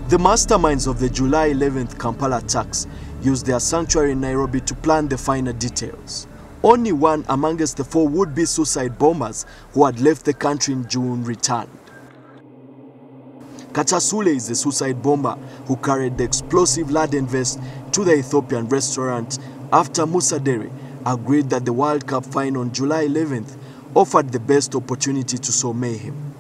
The masterminds of the July 11th Kampala attacks used their sanctuary in Nairobi to plan the finer details. Only one amongst the four would-be suicide bombers who had left the country in June returned. Katasule is the suicide bomber who carried the explosive laden vest to the Ethiopian restaurant after Musa Dheere agreed that the World Cup final on July 11th offered the best opportunity to sow mayhem.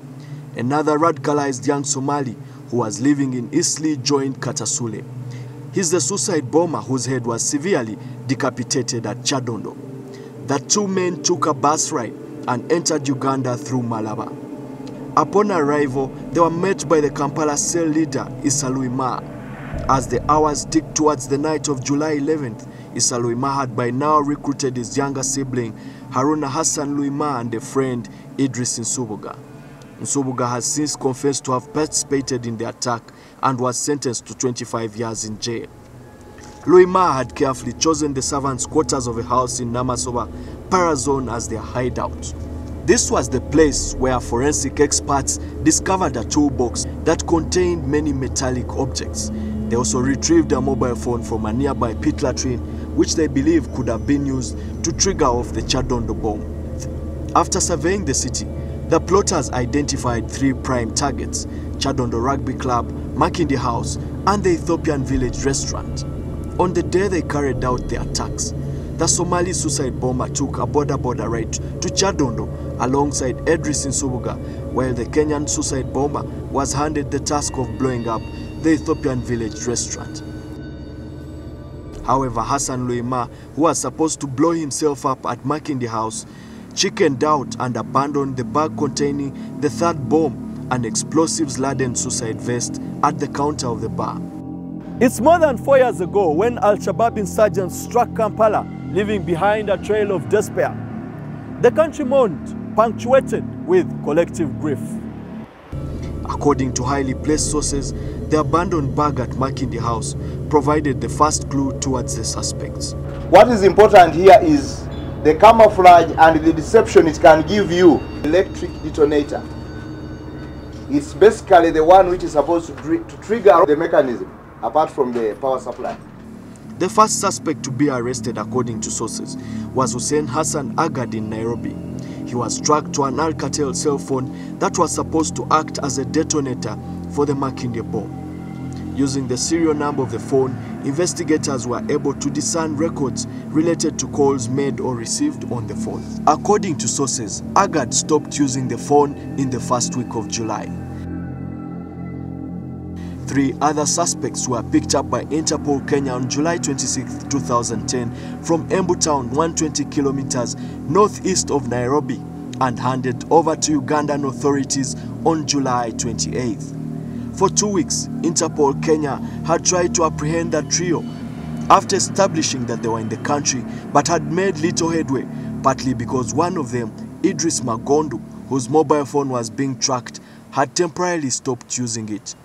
Another radicalized young Somali who was living in Eastleigh joined Katasule. He's the suicide bomber whose head was severely decapitated at Chadondo. The two men took a bus ride and entered Uganda through Malaba. Upon arrival, they were met by the Kampala cell leader, Issa Luima. As the hours ticked towards the night of July 11th, Issa Luima had by now recruited his younger sibling, Haruna Hassan Luima, and a friend, Idris Nsubuga. Nsubuga has since confessed to have participated in the attack and was sentenced to 25 years in jail. Luima had carefully chosen the servants' quarters of a house in Namasoba Parazone as their hideout. This was the place where forensic experts discovered a toolbox that contained many metallic objects. They also retrieved a mobile phone from a nearby pit latrine, which they believe could have been used to trigger off the Chadondo bomb. After surveying the city, the plotters identified three prime targets: Chadondo Rugby Club, Makindi House, and the Ethiopian Village restaurant. On the day they carried out the attacks, the Somali suicide bomber took a border ride to Chadondo alongside Idris Nsubuga, while the Kenyan suicide bomber was handed the task of blowing up the Ethiopian Village restaurant. However, Hassan Luima, who was supposed to blow himself up at Makindi House, chickened out and abandoned the bag containing the third bomb, an explosives-laden suicide vest, at the counter of the bar. It's more than 4 years ago when Al-Shabaab insurgents struck Kampala, leaving behind a trail of despair. The country mourned, punctuated with collective grief. According to highly placed sources, the abandoned bag at Makindi House provided the first clue towards the suspects. What is important here is the camouflage and the deception it can give you. Electric detonator. It's basically the one which is supposed to trigger the mechanism, apart from the power supply. The first suspect to be arrested, according to sources, was Hussein Hassan Agad in Nairobi. He was tracked to an Alcatel cell phone that was supposed to act as a detonator for the Makindi bomb. Using the serial number of the phone, investigators were able to discern records related to calls made or received on the phone. According to sources, Agad stopped using the phone in the first week of July. 3 other suspects were picked up by Interpol Kenya on July 26, 2010 from Embu Town, 120 kilometers northeast of Nairobi, and handed over to Ugandan authorities on July 28. For 2 weeks, Interpol Kenya had tried to apprehend the trio after establishing that they were in the country, but had made little headway, partly because one of them, Idris Magondu, whose mobile phone was being tracked, had temporarily stopped using it.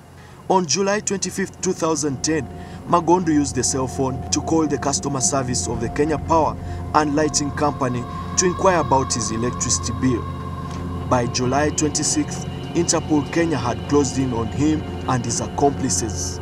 On July 25, 2010, Magondu used the cell phone to call the customer service of the Kenya Power and Lighting Company to inquire about his electricity bill. By July 26, Interpol Kenya had closed in on him and his accomplices.